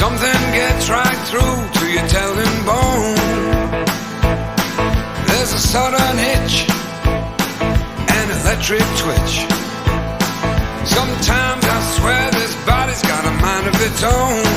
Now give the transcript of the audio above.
Something gets right through to your telling bone. There's a sudden hitch, an electric twitch. Sometimes I swear this body's got a mind of its own.